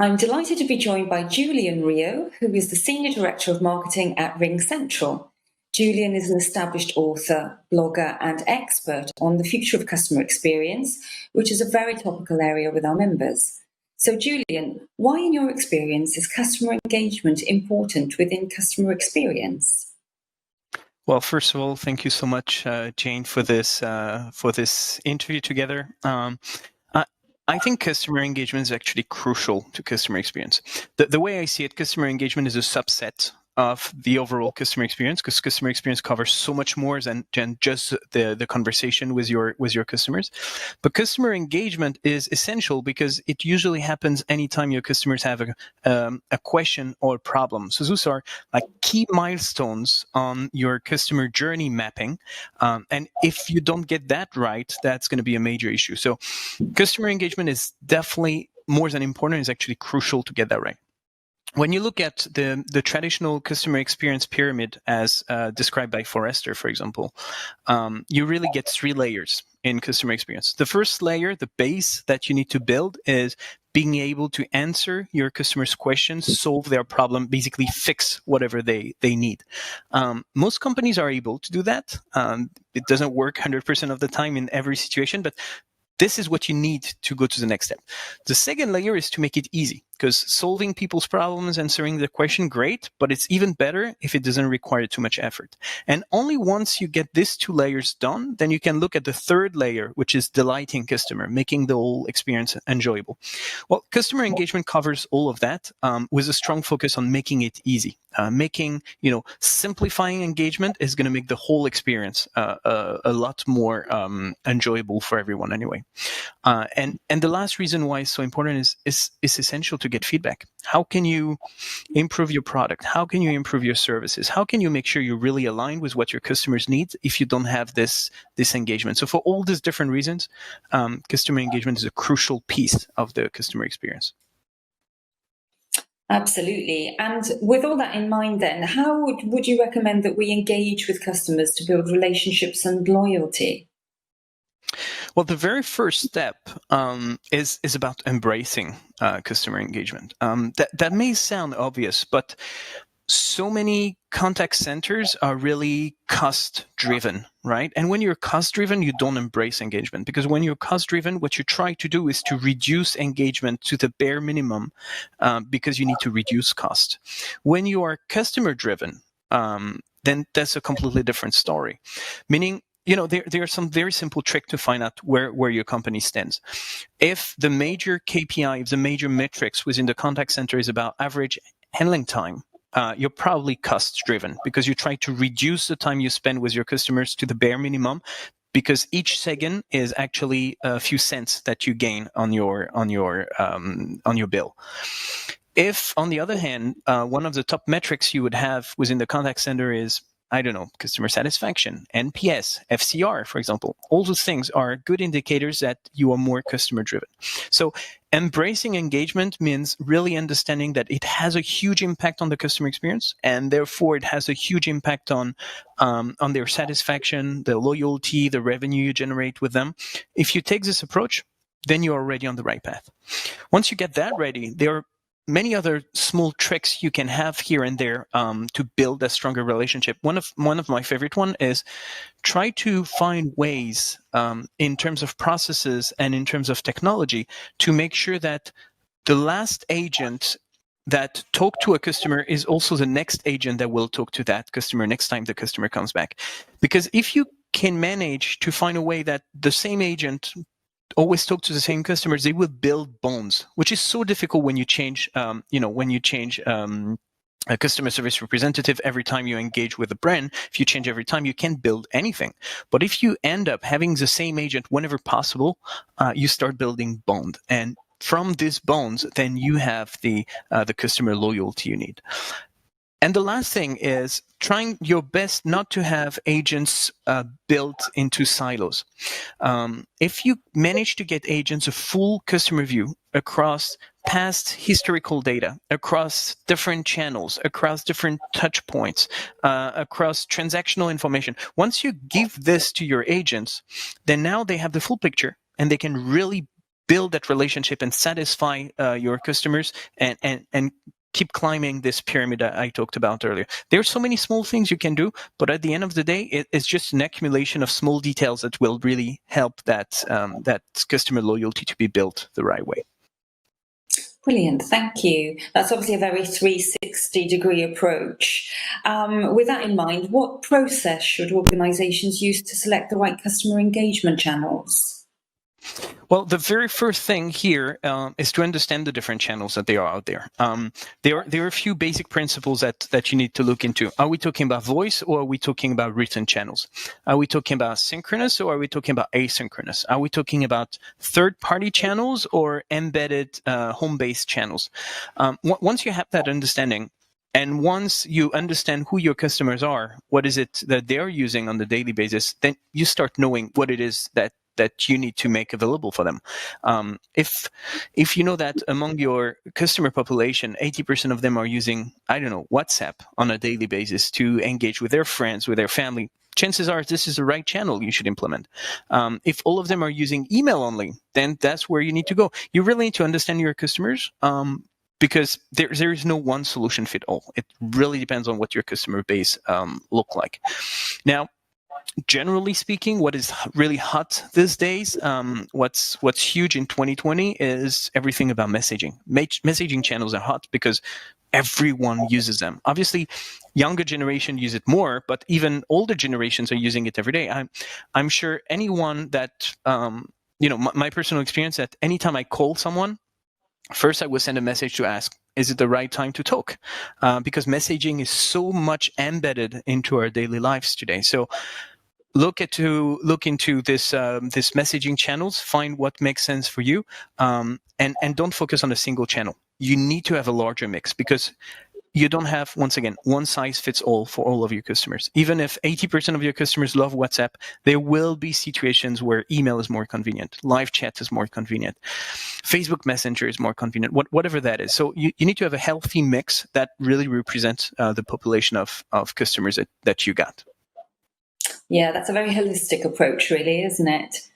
I'm delighted to be joined by Julien Rio, who is the Senior Director of Marketing at RingCentral. Julien is an established author, blogger, and expert on the future of customer experience, which is a very topical area with our members. So, Julien, why, in your experience, is customer engagement important within customer experience? Well, first of all, thank you so much, Jane, for this interview together. I think customer engagement is actually crucial to customer experience. The way I see it, customer engagement is a subset of the overall customer experience, because customer experience covers so much more than just the conversation with your customers. But customer engagement is essential because it usually happens anytime your customers have a question or a problem. So those are like key milestones on your customer journey mapping. And if you don't get that right, that's going to be a major issue. So customer engagement is definitely more than important. It's actually crucial to get that right. When you look at the traditional customer experience pyramid as described by Forrester, for example, you really get 3 layers in customer experience. The first layer, the base that you need to build, is being able to answer your customers' questions, solve their problem, basically fix whatever they need. Most companies are able to do that. It doesn't work 100% of the time in every situation, but this is what you need to go to the next step. The second layer is to make it easy, because solving people's problems, answering the question, great, but it's even better if it doesn't require too much effort. And only once you get these 2 layers done, then you can look at the third layer, which is delighting customer, making the whole experience enjoyable. Well, customer engagement covers all of that with a strong focus on making it easy. Simplifying engagement is going to make the whole experience a lot more enjoyable for everyone anyway. And the last reason why it's so important is essential to get feedback. How can you improve your product? How can you improve your services? How can you make sure you're really aligned with what your customers need if you don't have this engagement? So for all these different reasons, customer engagement is a crucial piece of the customer experience. Absolutely. And with all that in mind, then, how would you recommend that we engage with customers to build relationships and loyalty? Well, the very first step is about embracing customer engagement. That may sound obvious, but so many contact centers are really cost-driven, right? And when you're cost-driven, you don't embrace engagement, because when you're cost-driven, what you try to do is to reduce engagement to the bare minimum because you need to reduce cost. When you are customer-driven, then that's a completely different story, meaning there are some very simple trick to find out where your company stands. If the major KPI, if the major metrics within the contact center is about average handling time, you're probably cost-driven, because you try to reduce the time you spend with your customers to the bare minimum, because each second is actually a few cents that you gain on your bill. If, on the other hand, one of the top metrics you would have within the contact center is, customer satisfaction, NPS, FCR, for example. All those things are good indicators that you are more customer driven. So embracing engagement means really understanding that it has a huge impact on the customer experience, and therefore it has a huge impact on their satisfaction, the loyalty, the revenue you generate with them. If you take this approach, then you're already on the right path. Once you get that ready, there are many other small tricks you can have here and there to build a stronger relationship. One of my favorite one is try to find ways in terms of processes and in terms of technology to make sure that the last agent that talked to a customer is also the next agent that will talk to that customer next time the customer comes back. Because if you can manage to find a way that the same agent always talk to the same customers, they will build bonds, which is so difficult when you change, a customer service representative every time you engage with a brand. If you change every time, you can't build anything. But if you end up having the same agent whenever possible, you start building bond. And from these bonds, then you have the customer loyalty you need. And the last thing is trying your best not to have agents built into silos. If you manage to get agents a full customer view across past historical data, across different channels, across different touch points, across transactional information, once you give this to your agents, then now they have the full picture and they can really build that relationship and satisfy your customers and keep climbing this pyramid I talked about earlier. There are so many small things you can do, but at the end of the day, it's just an accumulation of small details that will really help that customer loyalty to be built the right way. Brilliant, thank you. That's obviously a very 360-degree approach. With that in mind, what process should organisations use to select the right customer engagement channels? Well, the very first thing here is to understand the different channels that there are out there. There are a few basic principles that you need to look into. Are we talking about voice, or are we talking about written channels? Are we talking about synchronous, or are we talking about asynchronous? Are we talking about third-party channels or embedded home-based channels? Once you have that understanding, and once you understand who your customers are, what is it that they're using on the daily basis, then you start knowing what it is that you need to make available for them. If you know that among your customer population, 80% of them are using, WhatsApp on a daily basis to engage with their friends, with their family, chances are this is the right channel you should implement. If all of them are using email only, then that's where you need to go. You really need to understand your customers, because there is no one solution fit all. It really depends on what your customer base look like. Now, generally speaking, what is really hot these days, what's huge in 2020 is everything about messaging. Messaging channels are hot because everyone uses them. Obviously, younger generation use it more, but even older generations are using it every day. I'm sure anyone that, my personal experience, that anytime I call someone, first I will send a message to ask, is it the right time to talk? Because messaging is so much embedded into our daily lives today. So look into this messaging channels, find what makes sense for you, and don't focus on a single channel. You need to have a larger mix, because you don't have, once again, one size fits all for all of your customers. Even if 80% of your customers love WhatsApp, there will be situations where email is more convenient, live chat is more convenient, Facebook Messenger is more convenient, whatever that is. So you need to have a healthy mix that really represents the population of customers that you got. Yeah, that's a very holistic approach, really, isn't it?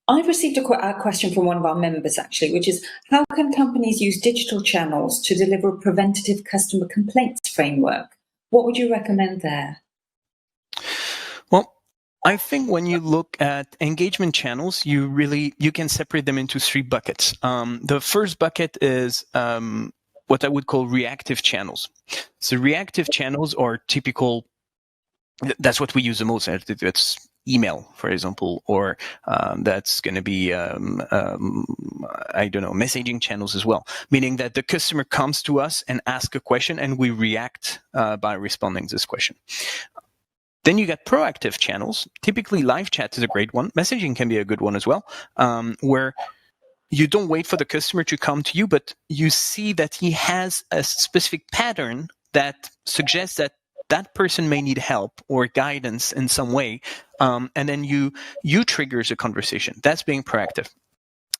I've received a question from one of our members, actually, which is, how can companies use digital channels to deliver a preventative customer complaints framework? What would you recommend there? Well, I think when you look at engagement channels, you can separate them into three buckets. The first bucket is what I would call reactive channels. So reactive channels are typical. That's what we use the most. It's email, for example, or that's going to be, messaging channels as well, meaning that the customer comes to us and asks a question and we react by responding to this question. Then you get proactive channels. Typically, live chat is a great one. Messaging can be a good one as well, where you don't wait for the customer to come to you, but you see that he has a specific pattern that suggests that person may need help or guidance in some way, and then you triggers a conversation. That's being proactive.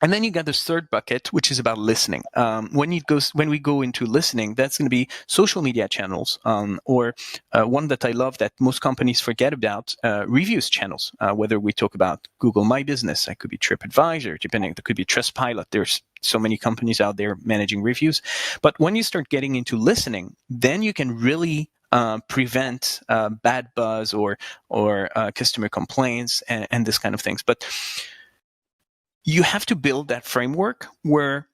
And then you got this third bucket, which is about listening. When we go into listening, that's going to be social media channels, or one that I love that most companies forget about, reviews channels. Whether we talk about Google My Business, that could be TripAdvisor, depending, that could be Trustpilot. There's so many companies out there managing reviews. But when you start getting into listening, then you can really prevent bad buzz or customer complaints and this kind of things. But you have to build that framework where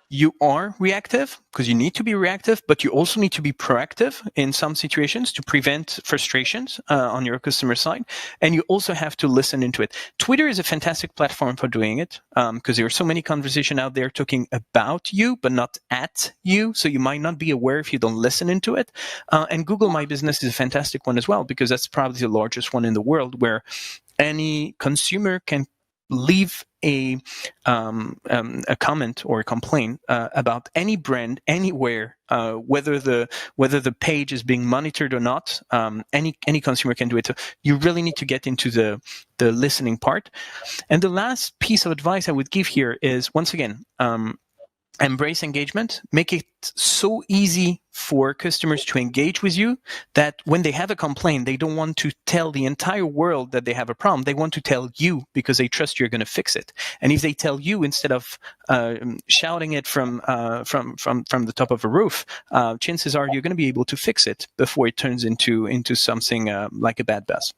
you are reactive, because you need to be reactive, but you also need to be proactive in some situations to prevent frustrations on your customer side. And you also have to listen into it. Twitter is a fantastic platform for doing it, because there are so many conversations out there talking about you, but not at you. So you might not be aware if you don't listen into it. And Google My Business is a fantastic one as well, because that's probably the largest one in the world, where any consumer can leave a comment or a complaint about any brand anywhere, whether the page is being monitored or not. Any consumer can do it. So you really need to get into the listening part. And the last piece of advice I would give here is, once again, embrace engagement, make it so easy for customers to engage with you that when they have a complaint, they don't want to tell the entire world that they have a problem. They want to tell you because they trust you're going to fix it. And if they tell you instead of shouting it from the top of a roof, chances are you're going to be able to fix it before it turns into something like a bad buzz.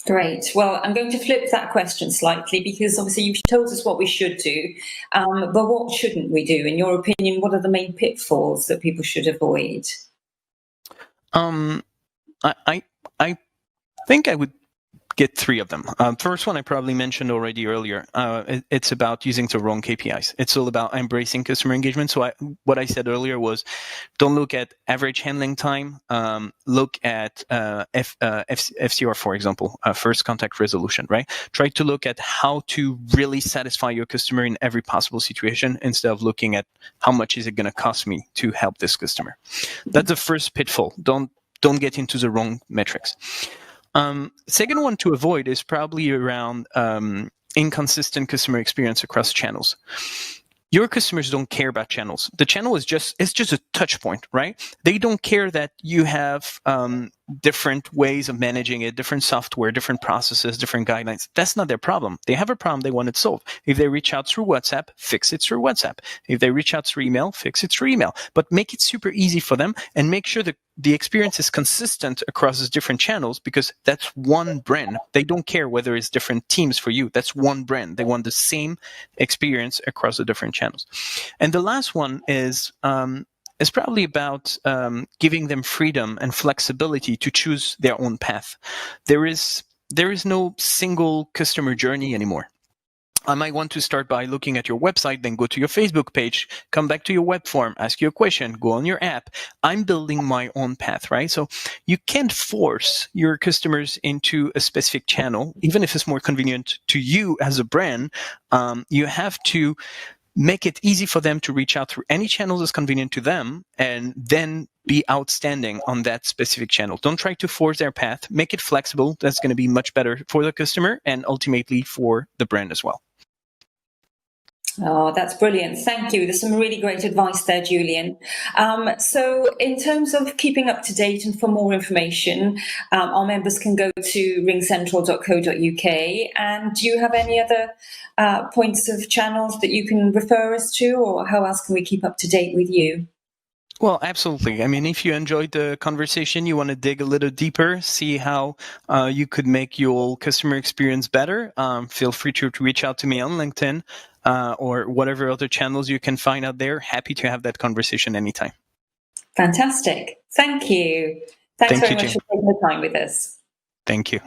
Great. Well, I'm going to flip that question slightly because obviously you've told us what we should do, but what shouldn't we do? In your opinion, what are the main pitfalls that people should avoid? I think I would get three of them. First one I probably mentioned already earlier. It's about using the wrong KPIs. It's all about embracing customer engagement. So what I said earlier was, don't look at average handling time. Look at FCR, for example, first contact resolution, right? Try to look at how to really satisfy your customer in every possible situation instead of looking at how much is it going to cost me to help this customer. That's the first pitfall. Don't get into the wrong metrics. Second one to avoid is probably around inconsistent customer experience across channels. Your customers don't care about channels. The channel is just a touch point, right? They don't care that you have different ways of managing it, different software, different processes, different guidelines. That's not their problem. They have a problem they want it solved. If they reach out through WhatsApp, fix it through WhatsApp. If they reach out through email, fix it through email. But make it super easy for them and make sure that the experience is consistent across these different channels, because that's one brand. They don't care whether it's different teams for you. That's one brand. They want the same experience across the different channels. And the last one is probably about giving them freedom and flexibility to choose their own path. There is no single customer journey anymore. I might want to start by looking at your website, then go to your Facebook page, come back to your web form, ask you a question, go on your app. I'm building my own path, right? So you can't force your customers into a specific channel, even if it's more convenient to you as a brand. You have to make it easy for them to reach out through any channel that's convenient to them, and then be outstanding on that specific channel. Don't try to force their path. Make it flexible. That's going to be much better for the customer and ultimately for the brand as well. Oh, that's brilliant. Thank you. There's some really great advice there, Julien. So in terms of keeping up to date and for more information, our members can go to ringcentral.co.uk. And do you have any other points of channels that you can refer us to, or how else can we keep up to date with you? Well, absolutely. I mean, if you enjoyed the conversation, you want to dig a little deeper, see how you could make your customer experience better, feel free to reach out to me on LinkedIn or whatever other channels you can find out there. Happy to have that conversation anytime. Fantastic. Thank you. Thanks very much for taking the time with us. Thank you.